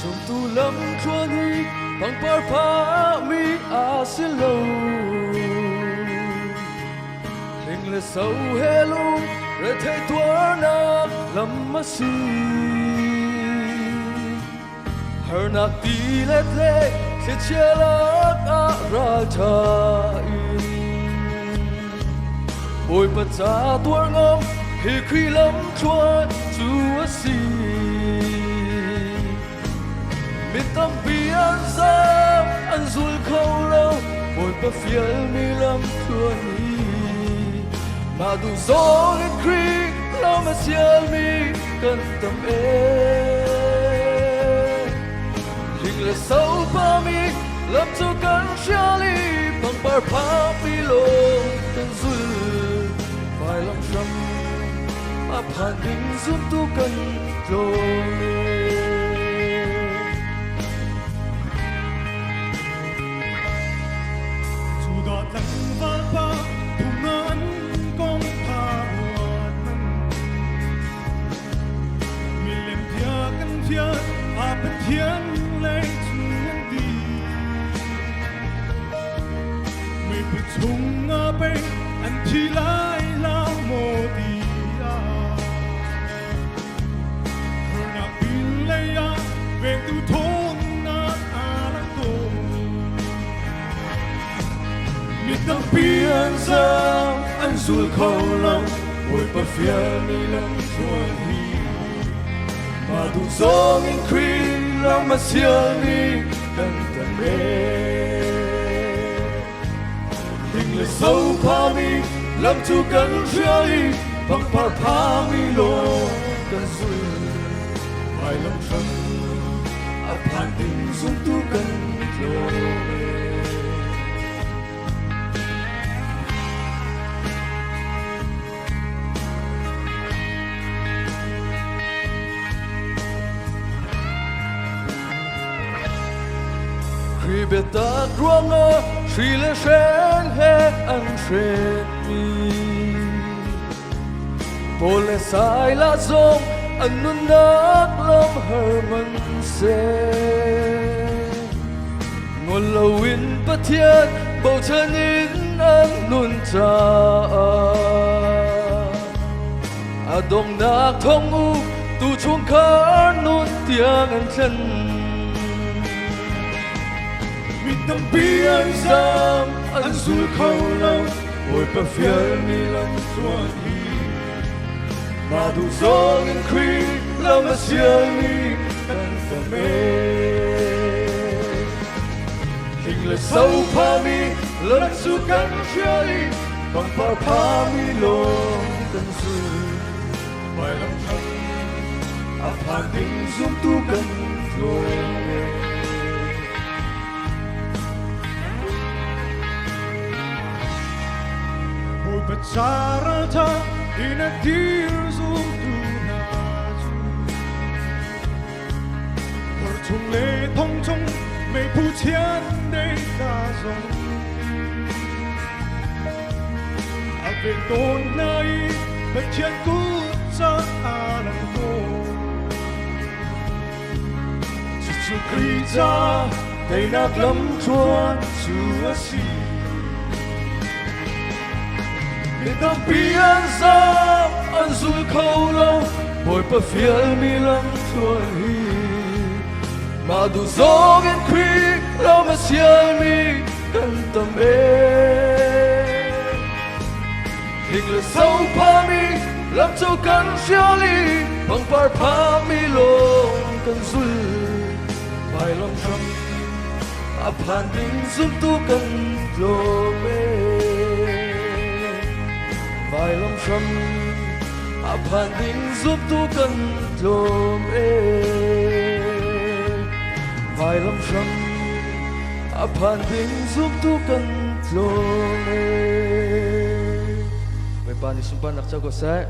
sông tu lâm chua đi bằng par pa mi a xin lâu hình là sâu hello rồi thấy tua na lâm mà si hờ na ti lệ lệ sẽ chia lắc a ra cha bồi bật ra tua ngom khi khi lâm chua chúa si biết tâm bi an giang an dul khâu lâu bồi bật phía mi lâm chua ni mà đủ gió lên khi lâu mà xiên mi cần tâm hình là sâu ba mi lâm cho cắn chia ly bằng bar pa mi lô cần dul vài lòng trầm màผ่านดินซุ่มตู้กันโดdù đỏ lăng và ba cùng ngân công thả hoạt nâng mi lên thia căn thia à bất thiên lấy chuyện đi mi bị chung ở bên anh chỉ lại là một đi về tu thôn na lang tô mi tâm biên giang anh dul khâu lòng bồi bật phía mi lâm chua hi mà đủ gió nghìn khi lòng mà xiên mi cần tận bê hình là sâu pa mi lâm chu cần chia ly bằng par pa mi lô cần dul vài lòng trầmผ่านดินซุ่มตู้กันโดkhi biết ta ruộng ngơ chỉ là sen hết ăn sen mi bồ lệ sai lá rong anh nun nát lắm hờ mình ngôn lâu in bất thiên bầu trời nhìn anh nun cha à đông nạc thông u tu chuông khá nun tiếng anh chân mi tâm bi anh giang anh dul khâu lâu ôi bờ phía mi lâm chua hi mà đủ gió nghìn khi lâu mà xiên mi cần tầm hình là sâu pa mi lần su cắn chia ly bằng par pa mi lô cần su vài lòng thầm áp hàng tình dung tu cần rồi bồi bật ra ra ta in a dear dung tu na chu hор chung lệ thông chung mây phủ chiến đây ta rong à về tôn nay bất chiến cũ ra à lần tô chút chút kri ra tay nát lắm chuan chúa si để tâm bi an giang an dul khâu lâu bồi bờ phía mi lâm chua hi mà đủ gió nghìn khi lâu mà xiên mi cần tầm hình là sâu pa mi lâm châu cần chia ly bằng par pa mi lô cần dul vài lòng trầm áp hàng tình giúp tu cần lô vài lòng trầm áp hàng tình giúp tu cần lô vài lòng trầm áp hàng tình giúp tu cần lô mê. Vậy bạn đi xung quanh đặt cho cô sẽ